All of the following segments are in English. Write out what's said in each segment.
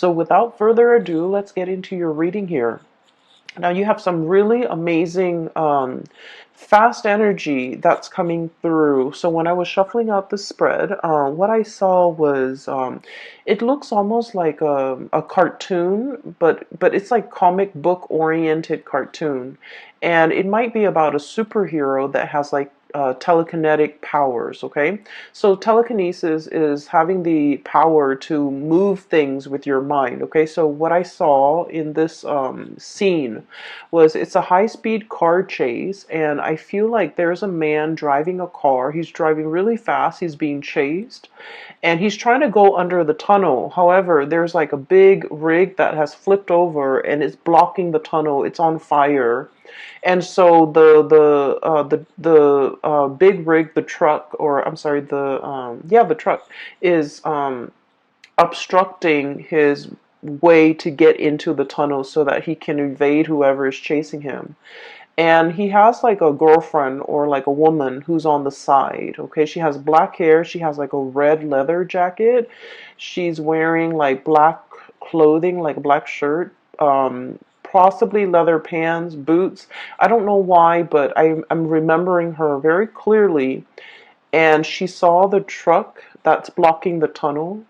So without further ado, let's get into your reading here. Now you have some really amazing fast energy that's coming through. So when I was shuffling out the spread, what I saw was it looks almost like a cartoon, but it's like comic book oriented cartoon, and it might be about a superhero that has like telekinetic powers. Okay, so telekinesis is having the power to move things with your mind. Okay, so what I saw in this scene was it's a high-speed car chase, and I feel like there's a man driving a car. He's driving really fast. He's being chased, and he's trying to go under the tunnel. However, there's like a big rig that has flipped over and it's blocking the tunnel. It's on fire. And so the big rig, the truck, or I'm sorry, the truck is obstructing his way to get into the tunnel so that he can evade whoever is chasing him. And he has like a girlfriend or like a woman who's on the side. Okay, she has black hair, she has like a red leather jacket, she's wearing like black clothing, like a black shirt, possibly leather pants, boots. I don't know why, but I'm remembering her very clearly. And she saw the truck that's blocking the tunnel,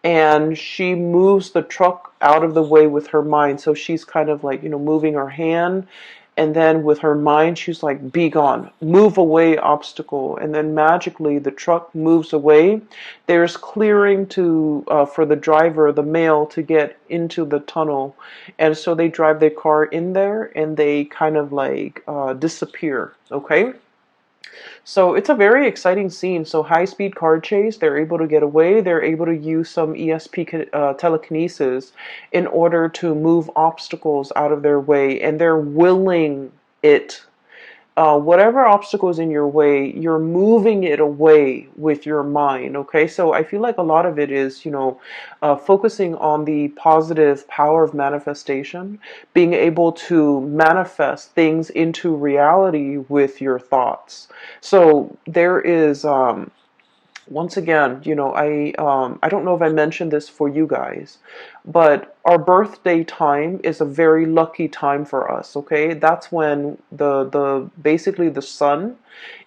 and she moves the truck out of the way with her mind. So she's kind of like, moving her hand, and then with her mind she's like, be gone, move away, obstacle. And then magically the truck moves away. There's clearing to for the driver, the male, to get into the tunnel. And so they drive their car in there and they kind of like disappear. Okay, so it's a very exciting scene. So high speed car chase, they're able to get away. They're able to use some ESP telekinesis in order to move obstacles out of their way, and they're willing it. Whatever obstacle is in your way, you're moving it away with your mind. Okay, so I feel like a lot of it is, focusing on the positive power of manifestation, being able to manifest things into reality with your thoughts. So there is once again, I don't know if I mentioned this for you guys, but our birthday time is a very lucky time for us. Okay, that's when the basically the sun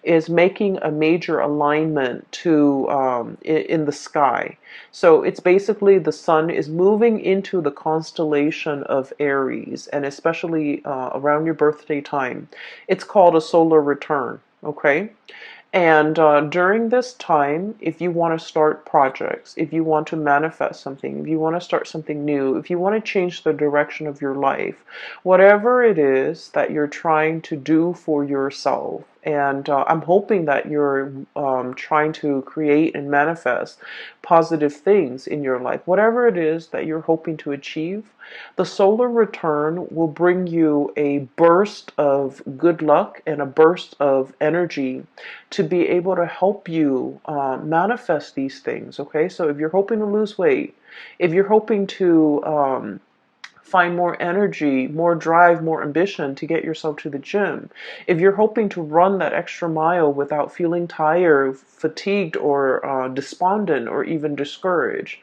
is making a major alignment to in the sky. So it's basically the sun is moving into the constellation of Aries, and especially around your birthday time, it's called a solar return. Okay. And during this time, if you want to start projects, if you want to manifest something, if you want to start something new, if you want to change the direction of your life, whatever it is that you're trying to do for yourself, and I'm hoping that you're trying to create and manifest positive things in your life, whatever it is that you're hoping to achieve, the solar return will bring you a burst of good luck and a burst of energy to be able to help you manifest these things. Okay, so if you're hoping to lose weight, if you're hoping to find more energy, more drive, more ambition to get yourself to the gym, if you're hoping to run that extra mile without feeling tired, fatigued, or despondent, or even discouraged,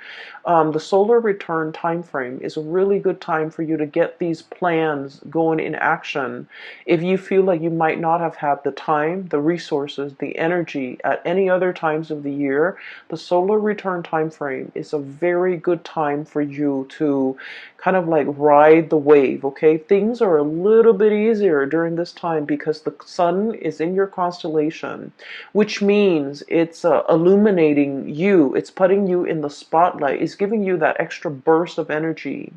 the solar return time frame is a really good time for you to get these plans going in action. If you feel like you might not have had the time, the resources, the energy at any other times of the year, the solar return time frame is a very good time for you to kind of like ride the wave. Okay, things are a little bit easier during this time because the sun is in your constellation, which means it's illuminating you, it's putting you in the spotlight, it's giving you that extra burst of energy,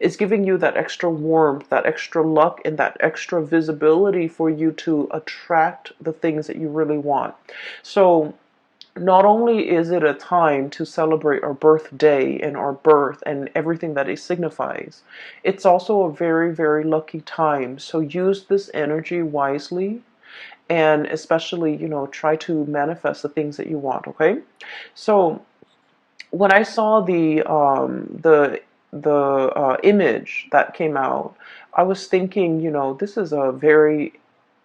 it's giving you that extra warmth, that extra luck, and that extra visibility for you to attract the things that you really want. So not only is it a time to celebrate our birthday and our birth and everything that it signifies, it's also a very, very lucky time. So use this energy wisely, and especially, try to manifest the things that you want. Okay, so when I saw the image that came out, I was thinking, this is a very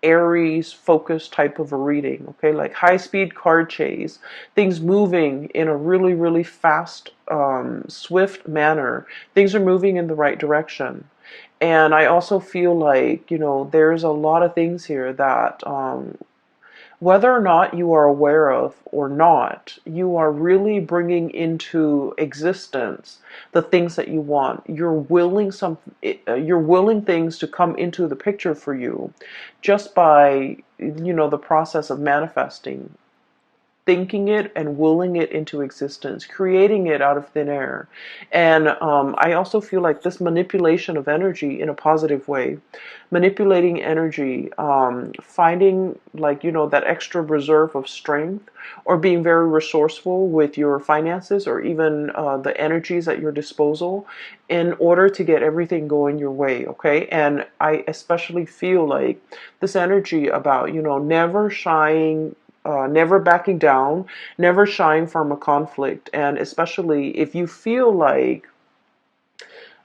Aries focused type of a reading, okay? Like high speed card chase, things moving in a really, really fast, swift manner. Things are moving in the right direction. And I also feel like, there's a lot of things here that whether or not you are aware of or not, you are really bringing into existence the things that you want. You're willing things to come into the picture for you just by, the process of manifesting, thinking it and willing it into existence, creating it out of thin air. And I also feel like this manipulation of energy in a positive way, manipulating energy, finding like, that extra reserve of strength, or being very resourceful with your finances, or even the energies at your disposal in order to get everything going your way. Okay. And I especially feel like this energy about, never shying, never backing down, never shying from a conflict. And especially if you feel like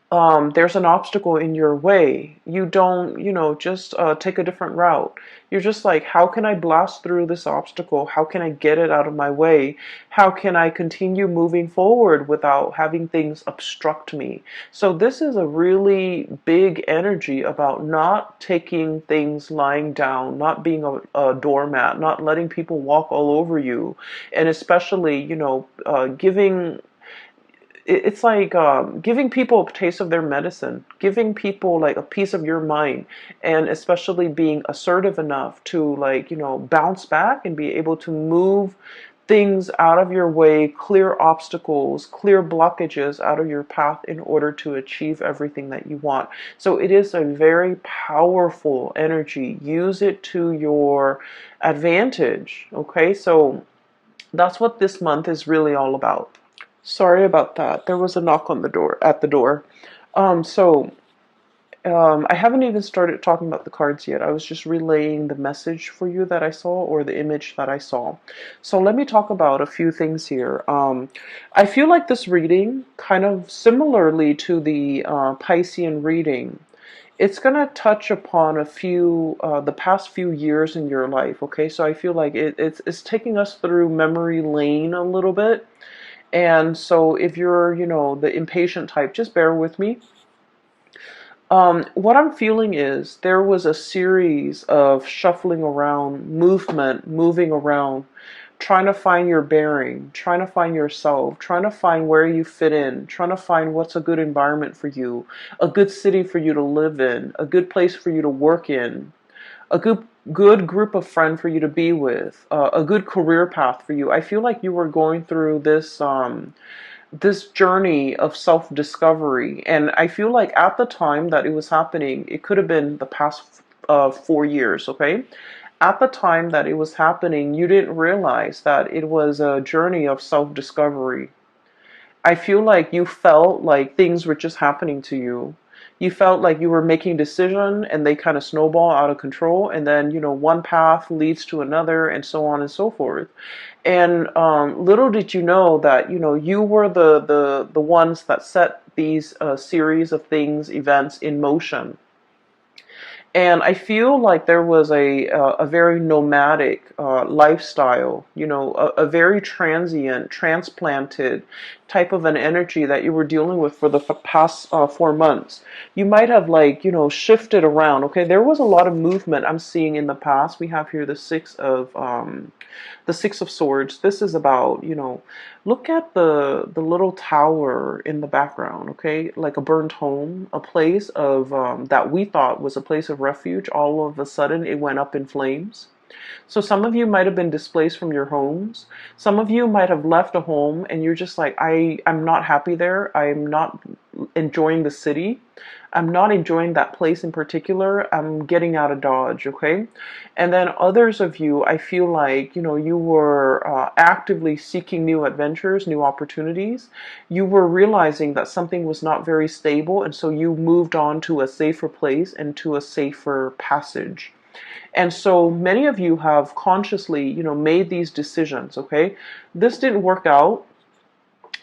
there's an obstacle in your way, you don't, just take a different route. You're just like, how can I blast through this obstacle? How can I get it out of my way? How can I continue moving forward without having things obstruct me? So this is a really big energy about not taking things lying down, not being a doormat, not letting people walk all over you, and especially, giving, it's like giving people a taste of their medicine, giving people like a piece of your mind, and especially being assertive enough to, like, bounce back and be able to move things out of your way, clear obstacles, clear blockages out of your path in order to achieve everything that you want. So it is a very powerful energy. Use it to your advantage. Okay, so that's what this month is really all about. Sorry about that. There was a knock on the door, at the door. So I haven't even started talking about the cards yet. I was just relaying the message for you that I saw, or the image that I saw. So let me talk about a few things here. I feel like this reading, kind of similarly to the Piscean reading, it's going to touch upon a few, the past few years in your life. Okay, so I feel like it's taking us through memory lane a little bit. And so if you're, the impatient type, just bear with me. What I'm feeling is there was a series of shuffling around, movement, moving around, trying to find your bearing, trying to find yourself, trying to find where you fit in, trying to find what's a good environment for you, a good city for you to live in, a good place for you to work in, a good group of friends for you to be with, a good career path for you. I feel like you were going through this journey of self-discovery, and I feel like at the time that it was happening, it could have been the past 4 years. Okay, at the time that it was happening, you didn't realize that it was a journey of self-discovery. I feel like you felt like things were just happening to you. You felt like you were making decisions and they kind of snowball out of control, and then, one path leads to another, and so on and so forth. And little did you know that, you were the ones that set these series of things, events in motion. And I feel like there was a very nomadic lifestyle, a very transient, transplanted type of an energy that you were dealing with for the past 4 months. You might have, like, shifted around. Okay, there was a lot of movement I'm seeing in the past. We have here the Six of Swords. This is about, look at the little tower in the background, okay? Like a burnt home, a place of that we thought was a place of refuge. All of a sudden, it went up in flames. So some of you might have been displaced from your homes. Some of you might have left a home and you're just like, I'm not happy there. I'm not enjoying the city. I'm not enjoying that place in particular. I'm getting out of Dodge, okay? And then others of you, I feel like, you were actively seeking new adventures, new opportunities. You were realizing that something was not very stable, and so you moved on to a safer place and to a safer passage. And so many of you have consciously, made these decisions, okay? This didn't work out.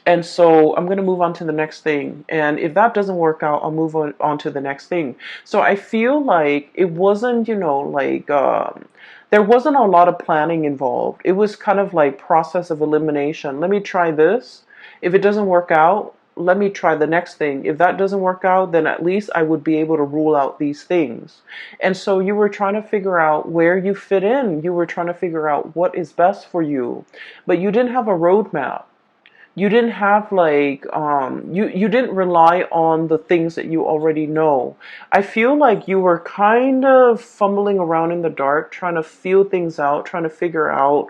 And so I'm going to move on to the next thing. And if that doesn't work out, I'll move on to the next thing. So I feel like it wasn't, there wasn't a lot of planning involved. It was kind of like process of elimination. Let me try this. If it doesn't work out, let me try the next thing. If that doesn't work out, then at least I would be able to rule out these things. And so you were trying to figure out where you fit in. You were trying to figure out what is best for you, but you didn't have a roadmap. You didn't have like you didn't rely on the things that you already know. I feel like you were kind of fumbling around in the dark, trying to feel things out, trying to figure out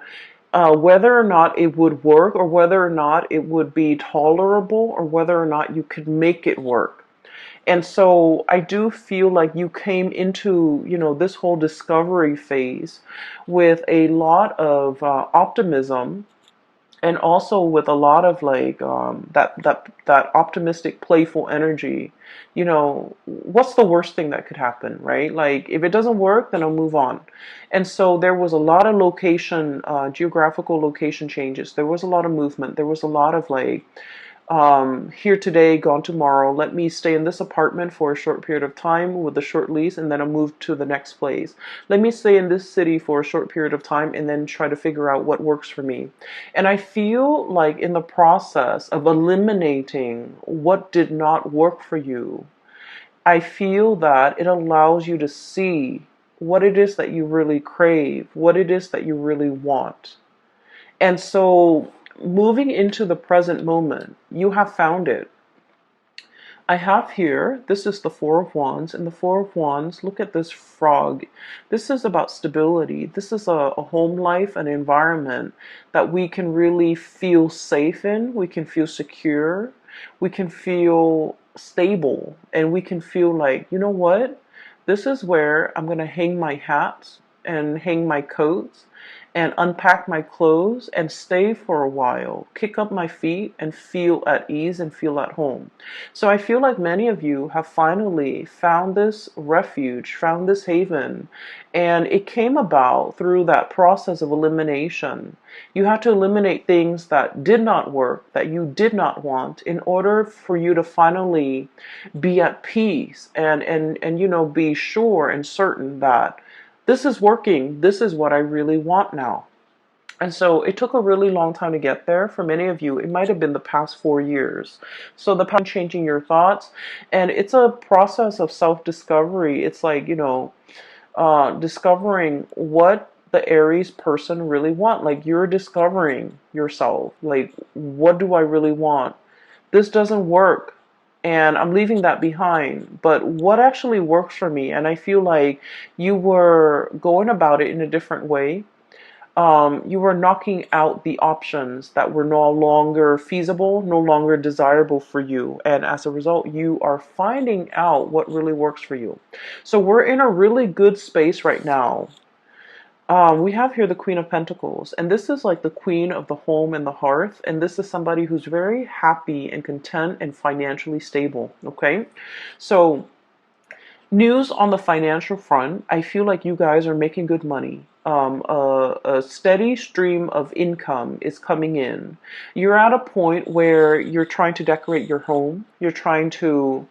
whether or not it would work, or whether or not it would be tolerable, or whether or not you could make it work. And so I do feel like you came into, this whole discovery phase with a lot of optimism, and also with a lot of like that optimistic, playful energy. What's the worst thing that could happen, right? Like, if it doesn't work, then I'll move on. And so there was a lot of geographical location changes. There was a lot of movement. There was a lot of like, here today, gone tomorrow. Let me stay in this apartment for a short period of time with a short lease, and then I'll move to the next place. Let me stay in this city for a short period of time, and then try to figure out what works for me. And I feel like in the process of eliminating what did not work for you, I feel that it allows you to see what it is that you really crave, what it is that you really want. And so, moving into the present moment, you have found it. I have here, this is the Four of Wands, and the Four of Wands, look at this frog. This is about stability. This is a home life, an environment that we can really feel safe in. We can feel secure. We can feel stable. And we can feel like, you know what? This is where I'm going to hang my hats and hang my coats and unpack my clothes and stay for a while, kick up my feet and feel at ease and feel at home. So I feel like many of you have finally found this refuge, found this haven, and it came about through that process of elimination. You had to eliminate things that did not work, that you did not want, in order for you to finally be at peace and be sure and certain that this is working. This is what I really want now. And so it took a really long time to get there. For many of you, it might have been the past 4 years. So the past changing your thoughts, and it's a process of self-discovery. It's like, discovering what the Aries person really want. Like, you're discovering yourself. Like, what do I really want? This doesn't work, and I'm leaving that behind. But what actually works for me? And I feel like you were going about it in a different way. You were knocking out the options that were no longer feasible, no longer desirable for you. And as a result, you are finding out what really works for you. So we're in a really good space right now. We have here the Queen of Pentacles, and this is like the queen of the home and the hearth, and this is somebody who's very happy and content and financially stable, okay? So, news on the financial front, I feel like you guys are making good money. A steady stream of income is coming in. You're at a point where you're trying to decorate your home, you're trying to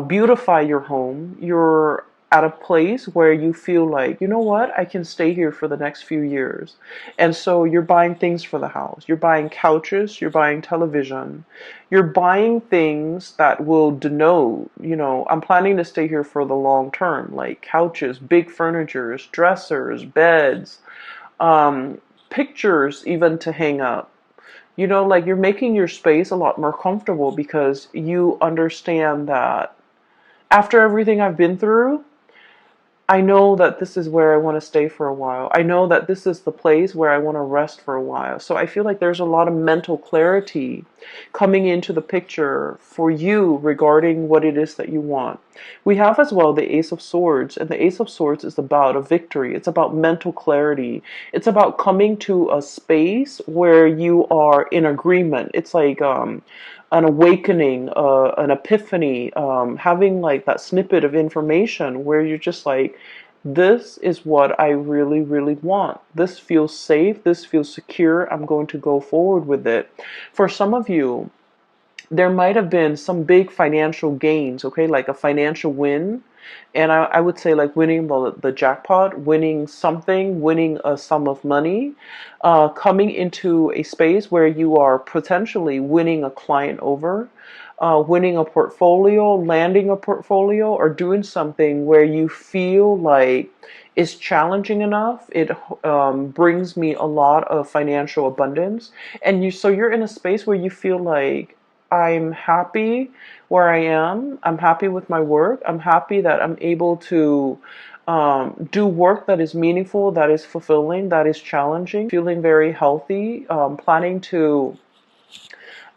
beautify your home, you're at a place where you feel like, you know what, I can stay here for the next few years. And so you're buying things for the house. You're buying couches, you're buying television, you're buying things that will denote, I'm planning to stay here for the long term, like couches, big furnitures, dressers, beds, pictures even to hang up. Like, you're making your space a lot more comfortable because you understand that after everything I've been through, I know that this is where I want to stay for a while. I know that this is the place where I want to rest for a while. So I feel like there's a lot of mental clarity coming into the picture for you regarding what it is that you want. We have as well the Ace of Swords, and the Ace of Swords is about a victory. It's about mental clarity. It's about coming to a space where you are in agreement. It's like an awakening, an epiphany, having like that snippet of information where you're just like, This is what I really, really want. This feels safe. This feels secure. I'm going to go forward with it. For some of you, there might have been some big financial gains, okay, like a financial win. And I would say like winning the jackpot, winning something, winning a sum of money, coming into a space where you are potentially winning a client over, winning a portfolio, landing a portfolio, or doing something where you feel like it's challenging enough. It brings me a lot of financial abundance. And so you're in a space where you feel like, I'm happy where I am. I'm happy with my work. I'm happy that I'm able to do work that is meaningful, that is fulfilling, that is challenging. Feeling very healthy. Planning to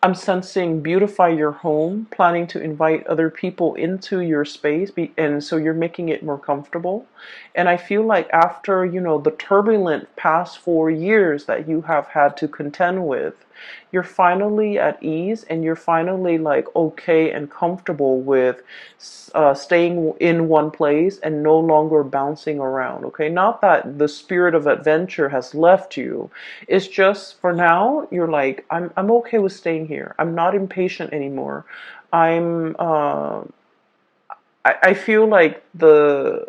I'm sensing beautify your home, planning to invite other people into your space, and so you're making it more comfortable. And I feel like after, the turbulent past 4 years that you have had to contend with, you're finally at ease and you're finally like okay and comfortable with staying in one place and no longer bouncing around. Okay, not that the spirit of adventure has left you. It's just for now you're like, I'm okay with staying here. I'm not impatient anymore. I'm I feel like the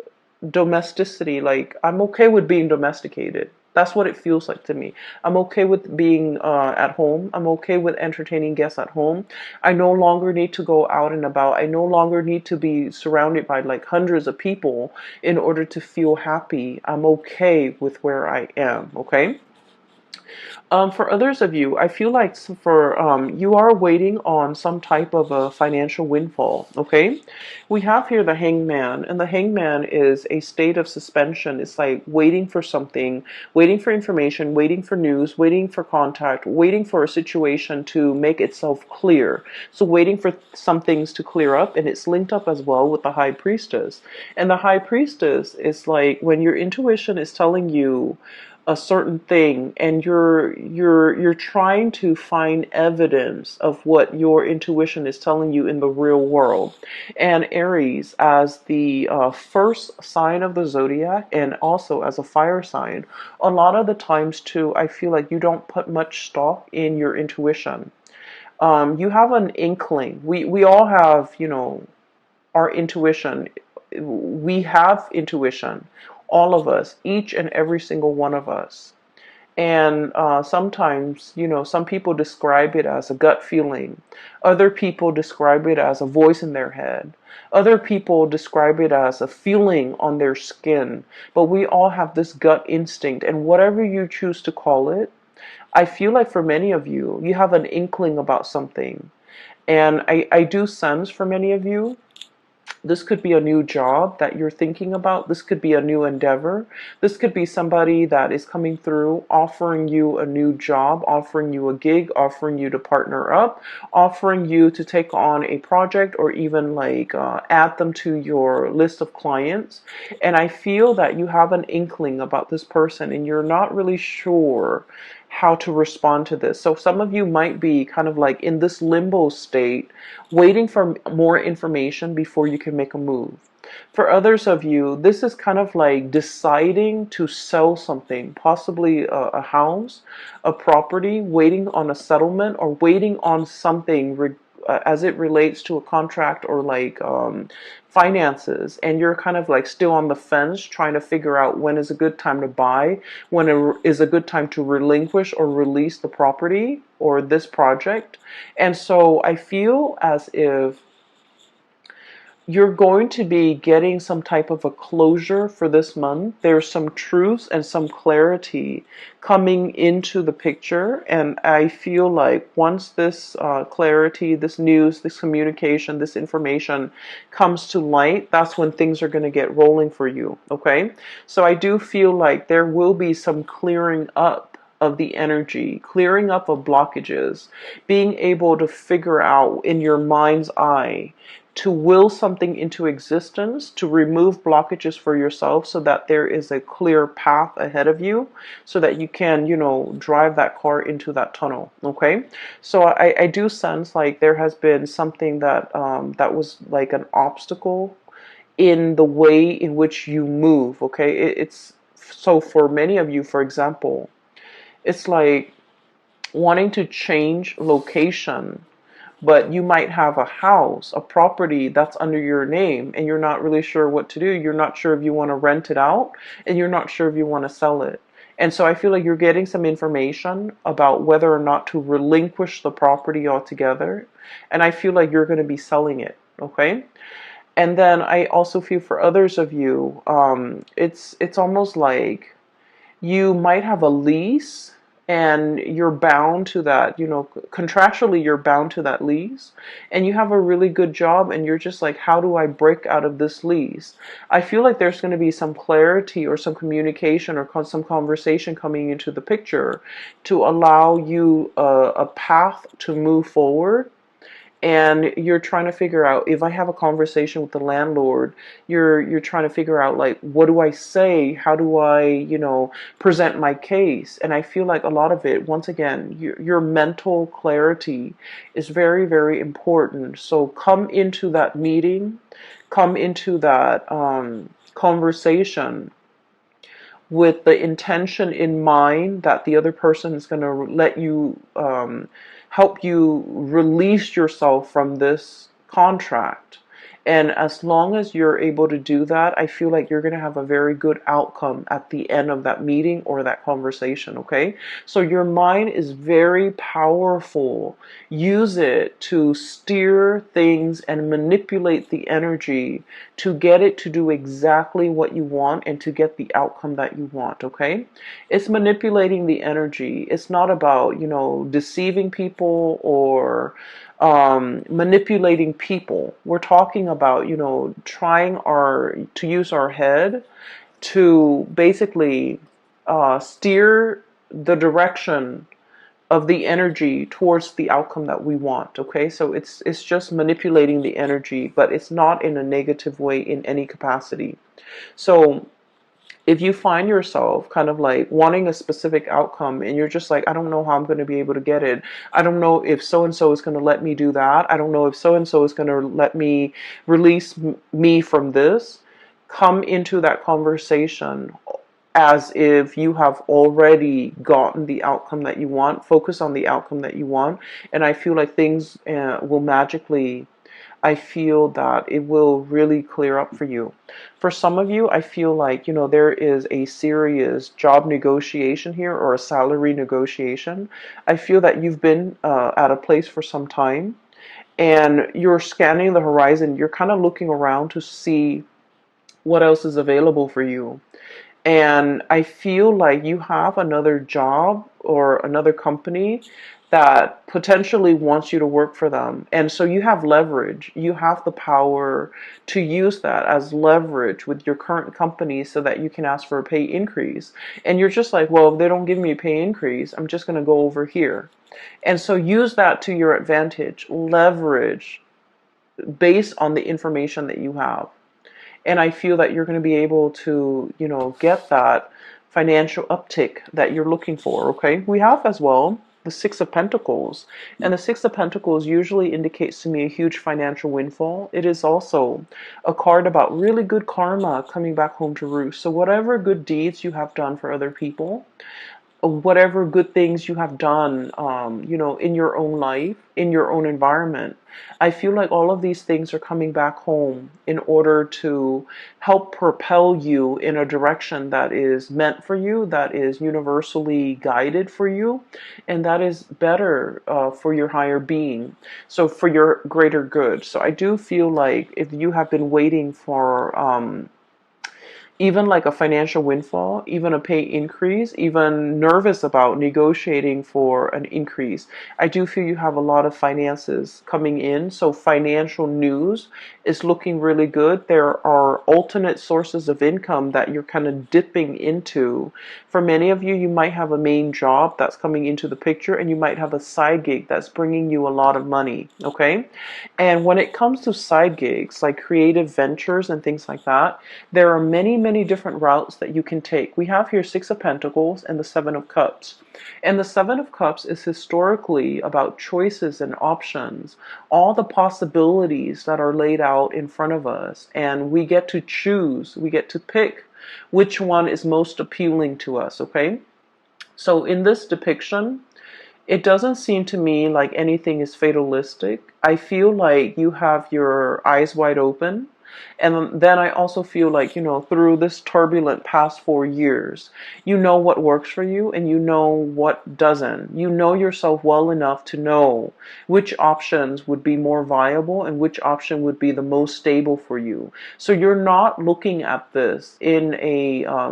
domesticity, like I'm okay with being domesticated. That's what it feels like to me. I'm okay with being at home. I'm okay with entertaining guests at home. I no longer need to go out and about. I no longer need to be surrounded by like hundreds of people in order to feel happy. I'm okay with where I am. Okay. For others of you, I feel like for you are waiting on some type of a financial windfall. Okay, we have here the hangman, and the hangman is a state of suspension. It's like waiting for something, waiting for information, waiting for news, waiting for contact, waiting for a situation to make itself clear. So waiting for some things to clear up, and it's linked up as well with the high priestess. And the high priestess is like when your intuition is telling you a certain thing and you're trying to find evidence of what your intuition is telling you in the real world. And Aries, as the first sign of the zodiac and also as a fire sign, a lot of the times too, I feel like you don't put much stock in your intuition. You have an inkling. We all have, our intuition. We have intuition, all of us, each and every single one of us. And sometimes, some people describe it as a gut feeling. Other people describe it as a voice in their head. Other people describe it as a feeling on their skin. But we all have this gut instinct, and whatever you choose to call it, I feel like for many of you, you have an inkling about something. And I do sense for many of you, this could be a new job that you're thinking about. This could be a new endeavor. This could be somebody that is coming through offering you a new job, offering you a gig, offering you to partner up, offering you to take on a project or even like add them to your list of clients. And I feel that you have an inkling about this person and you're not really sure how to respond to this. So some of you might be kind of like in this limbo state, waiting for more information before you can make a move. For others of you, this is kind of like deciding to sell something, possibly a house, a property, waiting on a settlement or waiting on something as it relates to a contract or like finances, and you're kind of like still on the fence trying to figure out when is a good time to buy, when is a good time to relinquish or release the property or this project. And so I feel as if you're going to be getting some type of a closure for this month. There's some truths and some clarity coming into the picture. And I feel like once this clarity, this news, this communication, this information comes to light, that's when things are going to get rolling for you. Okay. So I do feel like there will be some clearing up of the energy, clearing up of blockages, being able to figure out in your mind's eye to will something into existence, to remove blockages for yourself so that there is a clear path ahead of you so that you can, drive that car into that tunnel. Okay. So I do sense like there has been something that, that was like an obstacle in the way in which you move, okay? It's so for many of you, for example, it's like wanting to change location, but you might have a house, a property that's under your name, and you're not really sure what to do. You're not sure if you want to rent it out, and you're not sure if you want to sell it. And so I feel like you're getting some information about whether or not to relinquish the property altogether. And I feel like you're going to be selling it, okay? And then I also feel for others of you, it's almost like you might have a lease and you're bound to that, contractually you're bound to that lease, and you have a really good job and you're just like, how do I break out of this lease? I feel like there's going to be some clarity or some communication or some conversation coming into the picture to allow you a path to move forward. And you're trying to figure out, if I have a conversation with the landlord, you're trying to figure out, like, what do I say? How do I, present my case? And I feel like a lot of it, once again, your mental clarity is very, very important. So come into that meeting, come into that conversation with the intention in mind that the other person is going to let you, help you release yourself from this contract. And as long as you're able to do that, I feel like you're going to have a very good outcome at the end of that meeting or that conversation, okay? So your mind is very powerful. Use it to steer things and manipulate the energy to get it to do exactly what you want and to get the outcome that you want, okay? It's manipulating the energy. It's not about, deceiving people or manipulating people. We're talking about, trying to use our head to basically steer the direction of the energy towards the outcome that we want. Okay, so it's just manipulating the energy, but it's not in a negative way in any capacity. So if you find yourself kind of like wanting a specific outcome and you're just like, I don't know how I'm going to be able to get it. I don't know if so-and-so is going to let me do that. I don't know if so-and-so is going to let me release me from this. Come into that conversation as if you have already gotten the outcome that you want. Focus on the outcome that you want. And I feel like things will magically, I feel that it will really clear up for you. For some of you, I feel like, there is a serious job negotiation here or a salary negotiation. I feel that you've been at a place for some time and you're scanning the horizon. You're kind of looking around to see what else is available for you. And I feel like you have another job or another company that potentially wants you to work for them. And so you have leverage. You have the power to use that as leverage with your current company so that you can ask for a pay increase. And you're just like, well, if they don't give me a pay increase, I'm just going to go over here. And so use that to your advantage. Leverage based on the information that you have. And I feel that you're going to be able to, get that financial uptick that you're looking for, okay? We have as well the Six of Pentacles. And the Six of Pentacles usually indicates to me a huge financial windfall. It is also a card about really good karma coming back home to roost. So whatever good deeds you have done for other people, whatever good things you have done, in your own life, in your own environment, I feel like all of these things are coming back home in order to help propel you in a direction that is meant for you, that is universally guided for you, and that is better for your higher being, so for your greater good. So I do feel like if you have been waiting for even like a financial windfall, even a pay increase, even nervous about negotiating for an increase, I do feel you have a lot of finances coming in. So financial news is looking really good. There are alternate sources of income that you're kind of dipping into. For many of you, you might have a main job that's coming into the picture, and you might have a side gig that's bringing you a lot of money, okay? And when it comes to side gigs, like creative ventures and things like that, there are many many different routes that you can take. We have here Six of Pentacles and the Seven of Cups. And the Seven of Cups is historically about choices and options, all the possibilities that are laid out in front of us. And we get to choose, we get to pick which one is most appealing to us, okay? So in this depiction, it doesn't seem to me like anything is fatalistic. I feel like you have your eyes wide open. And then I also feel like, through this turbulent past 4 years, you know what works for you and you know what doesn't. You know yourself well enough to know which options would be more viable and which option would be the most stable for you. So you're not looking at this in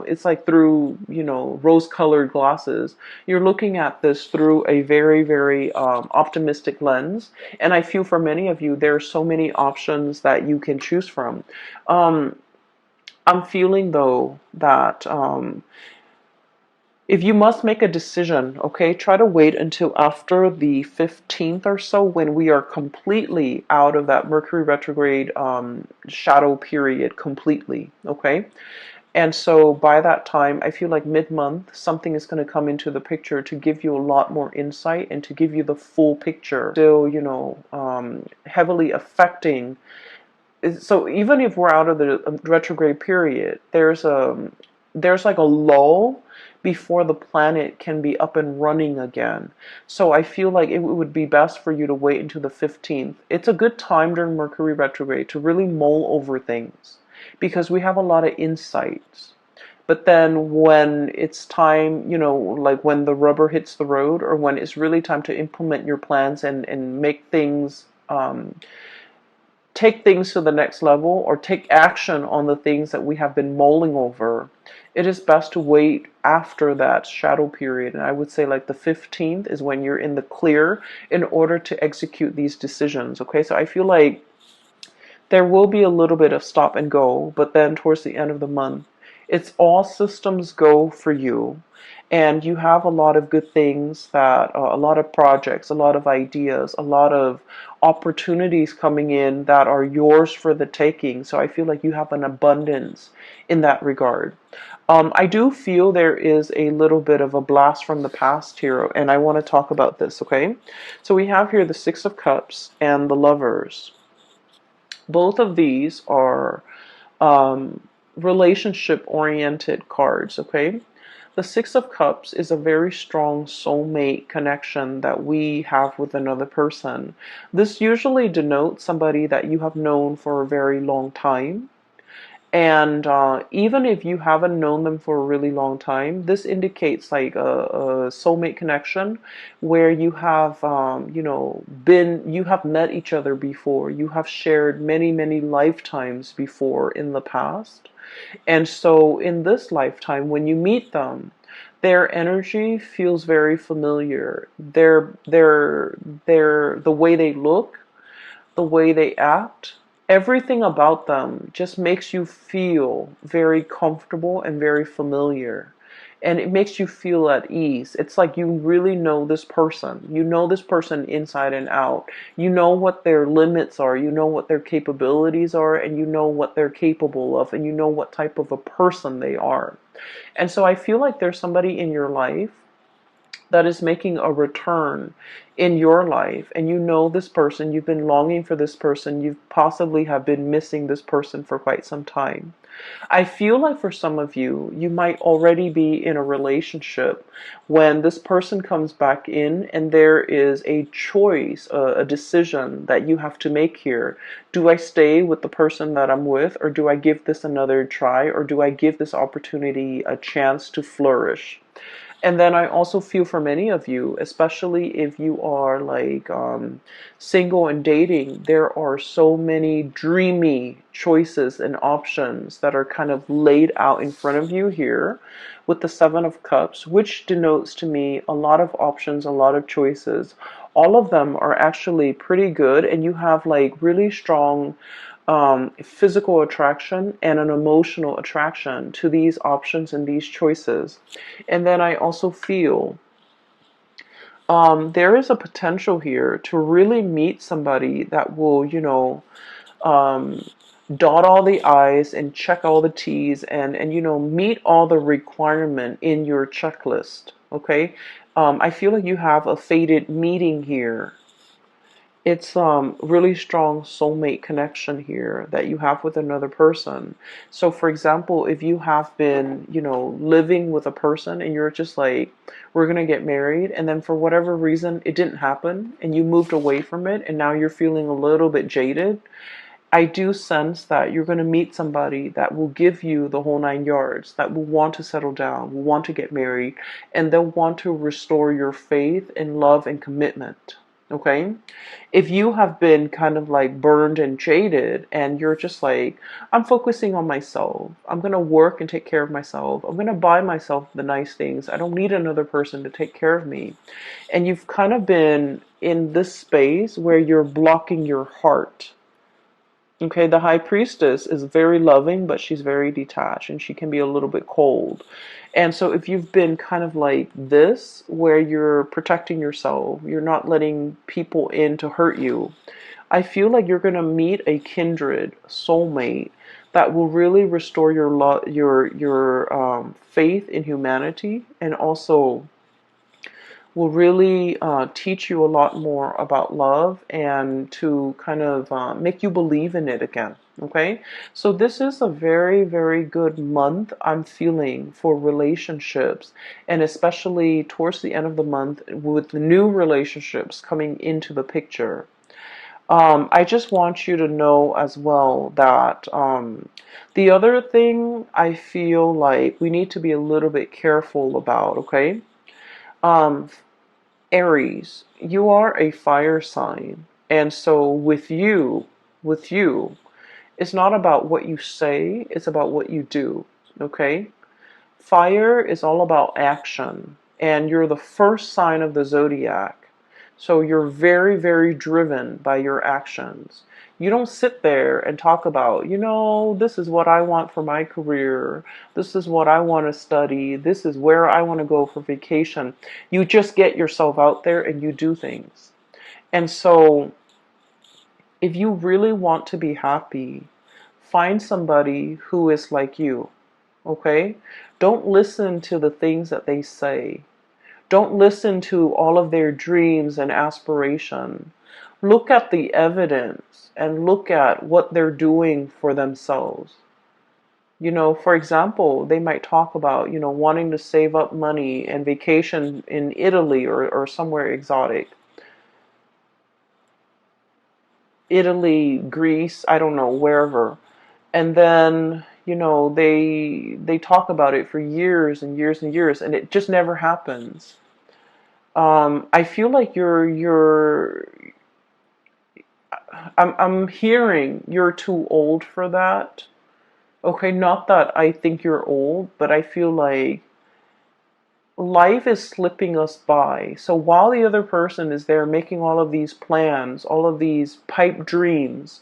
it's like through, rose-colored glasses. You're looking at this through a very, very optimistic lens. And I feel for many of you, there are so many options that you can choose from. I'm feeling though that if you must make a decision, okay, try to wait until after the 15th or so, when we are completely out of that Mercury retrograde shadow period completely, okay? And so by that time, I feel like mid-month, something is going to come into the picture to give you a lot more insight and to give you the full picture. Still, heavily affecting. So even if we're out of the retrograde period, there's like a lull before the planet can be up and running again. So I feel like it would be best for you to wait until the 15th. It's a good time during Mercury retrograde to really mull over things because we have a lot of insights. But then when it's time, like when the rubber hits the road, or when it's really time to implement your plans and make things take things to the next level or take action on the things that we have been mulling over, it is best to wait after that shadow period. And I would say like the 15th is when you're in the clear in order to execute these decisions. Okay, so I feel like there will be a little bit of stop and go, but then towards the end of the month, it's all systems go for you. And you have a lot of good things a lot of projects, a lot of ideas, a lot of opportunities coming in that are yours for the taking. So I feel like you have an abundance in that regard. I do feel there is a little bit of a blast from the past here, and I want to talk about this, okay? So we have here the Six of Cups and the Lovers. Both of these are relationship-oriented cards, okay? The Six of Cups is a very strong soulmate connection that we have with another person. This usually denotes somebody that you have known for a very long time. And even if you haven't known them for a really long time, this indicates like a soulmate connection where you have, you have met each other before. You have shared many, many lifetimes before in the past. And so in this lifetime, when you meet them, their energy feels very familiar. The way they look, the way they act, everything about them just makes you feel very comfortable and very familiar. And it makes you feel at ease. It's like you really know this person. You know this person inside and out. You know what their limits are. You know what their capabilities are. And you know what they're capable of. And you know what type of a person they are. And so I feel like there's somebody in your life that is making a return in your life, and you know this person, you've been longing for this person, you possibly have been missing this person for quite some time. I feel like for some of you, you might already be in a relationship when this person comes back in and there is a choice, a decision that you have to make here. Do I stay with the person that I'm with, or do I give this another try, or do I give this opportunity a chance to flourish? And then I also feel for many of you, especially if you are like single and dating, there are so many dreamy choices and options that are kind of laid out in front of you here with the Seven of Cups, which denotes to me a lot of options, a lot of choices. All of them are actually pretty good, and you have like really strong physical attraction and an emotional attraction to these options and these choices. And then I also feel there is a potential here to really meet somebody that will, dot all the I's and check all the T's, and meet all the requirement in your checklist. Okay. I feel like you have a fated meeting here. It's really strong soulmate connection here that you have with another person. So for example, if you have been, living with a person and you're just like, we're gonna get married, and then for whatever reason it didn't happen and you moved away from it and now you're feeling a little bit jaded, I do sense that you're going to meet somebody that will give you the whole 9 yards, that will want to settle down, will want to get married, and they'll want to restore your faith and love and commitment. Okay? If you have been kind of like burned and jaded and you're just like, I'm focusing on myself, I'm going to work and take care of myself, I'm going to buy myself the nice things, I don't need another person to take care of me. And you've kind of been in this space where you're blocking your heart. Okay, the high priestess is very loving, but she's very detached and she can be a little bit cold. And so if you've been kind of like this, where you're protecting yourself, you're not letting people in to hurt you, I feel like you're going to meet a kindred soulmate that will really restore your faith in humanity, and also will really teach you a lot more about love and to kind of make you believe in it again. Okay, so this is a very, very good month I'm feeling for relationships, and especially towards the end of the month with the new relationships coming into the picture. I just want you to know as well that the other thing I feel like we need to be a little bit careful about, okay? Um, Aries, you are a fire sign. And so with you, it's not about what you say, it's about what you do. Okay? Fire is all about action. And you're the first sign of the zodiac. So you're very, very driven by your actions. You don't sit there and talk about, this is what I want for my career. This is what I want to study. This is where I want to go for vacation. You just get yourself out there and you do things. And so if you really want to be happy, find somebody who is like you. Okay? Don't listen to the things that they say. Don't listen to all of their dreams and aspiration. Look at the evidence and look at what they're doing for themselves. For example, they might talk about, wanting to save up money and vacation in Italy or somewhere exotic. Italy, Greece, I don't know, wherever. And then, they talk about it for years and years and years, and it just never happens. I feel like I'm hearing you're too old for that. Okay, not that I think you're old, but I feel like life is slipping us by. So while the other person is there making all of these plans, all of these pipe dreams,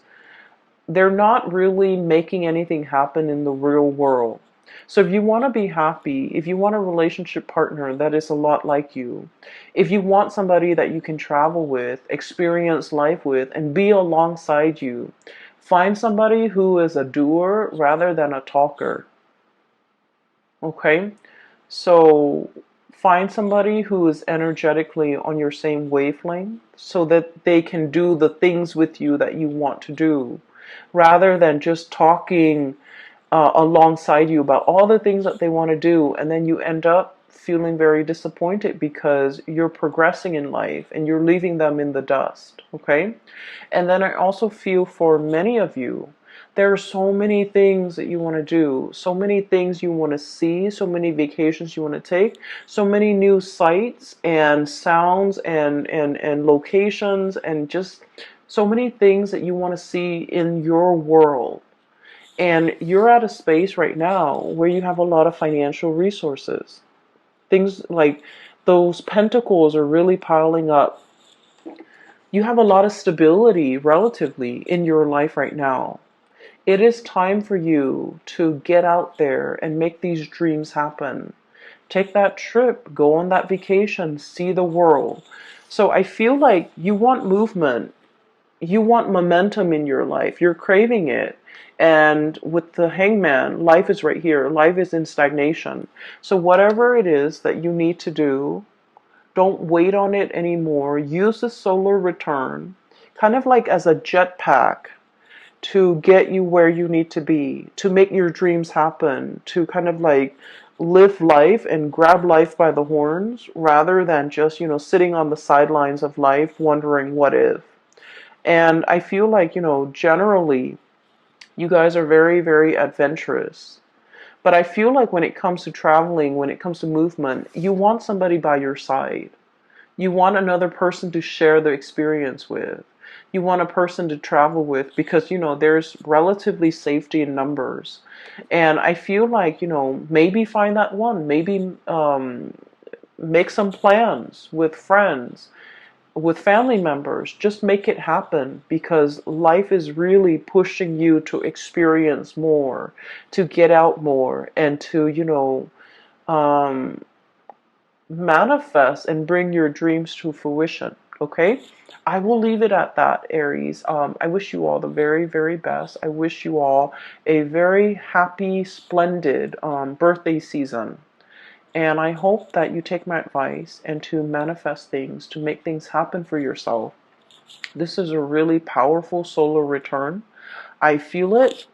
they're not really making anything happen in the real world. So if you want to be happy, if you want a relationship partner that is a lot like you, if you want somebody that you can travel with, experience life with, and be alongside you, find somebody who is a doer rather than a talker. Okay? So find somebody who is energetically on your same wavelength so that they can do the things with you that you want to do, rather than just talking alongside you about all the things that they want to do, and then you end up feeling very disappointed because you're progressing in life and you're leaving them in the dust. Okay? And then I also feel for many of you, there are so many things that you want to do, so many things you want to see, so many vacations you want to take, so many new sights and sounds and locations, and just so many things that you want to see in your world. And you're at a space right now where you have a lot of financial resources. Things like those pentacles are really piling up. You have a lot of stability relatively in your life right now. It is time for you to get out there and make these dreams happen. Take that trip, go on that vacation, see the world. So I feel like you want movement. you want momentum in your life. You're craving it. And with the hangman, life is right here. Life is in stagnation. So whatever it is that you need to do, don't wait on it anymore. Use the solar return kind of like as a jetpack to get you where you need to be, to make your dreams happen, to kind of like live life and grab life by the horns rather than just, sitting on the sidelines of life wondering what if. And I feel like, generally, you guys are very, very adventurous. But I feel like when it comes to traveling, when it comes to movement, you want somebody by your side. You want another person to share the experience with. You want a person to travel with because, there's relatively safety in numbers. And I feel like, maybe find that one. Maybe make some plans with friends, with family members. Just make it happen because life is really pushing you to experience more, to get out more, and to, um, manifest and bring your dreams to fruition. Okay, I will leave it at that, Aries. I wish you all the very, very best. I wish you all a very happy, splendid birthday season. And I hope that you take my advice and to manifest things, to make things happen for yourself. This is a really powerful solar return. I feel it.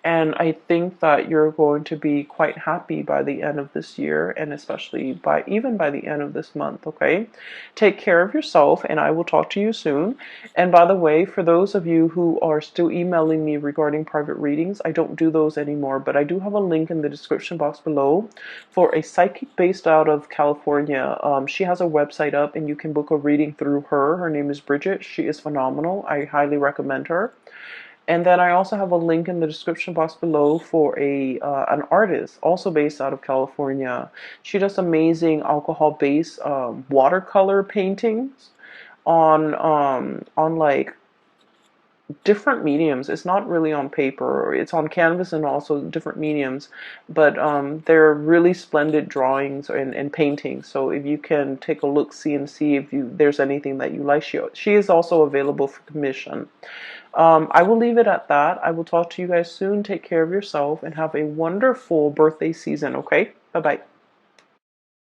And I think that you're going to be quite happy by the end of this year and especially even by the end of this month, okay? Take care of yourself and I will talk to you soon. And by the way, for those of you who are still emailing me regarding private readings, I don't do those anymore, but I do have a link in the description box below for a psychic based out of California. She has a website up and you can book a reading through her. Her name is Bridget. She is phenomenal. I highly recommend her. And then I also have a link in the description box below for an artist also based out of California. She does amazing alcohol-based watercolor paintings on like different mediums. It's not really on paper. It's on canvas and also different mediums. But they're really splendid drawings and paintings. So if you can take a look, see if there's anything that you like, she is also available for commission. I will leave it at that. I will talk to you guys soon. Take care of yourself and have a wonderful birthday season, okay? Bye-bye.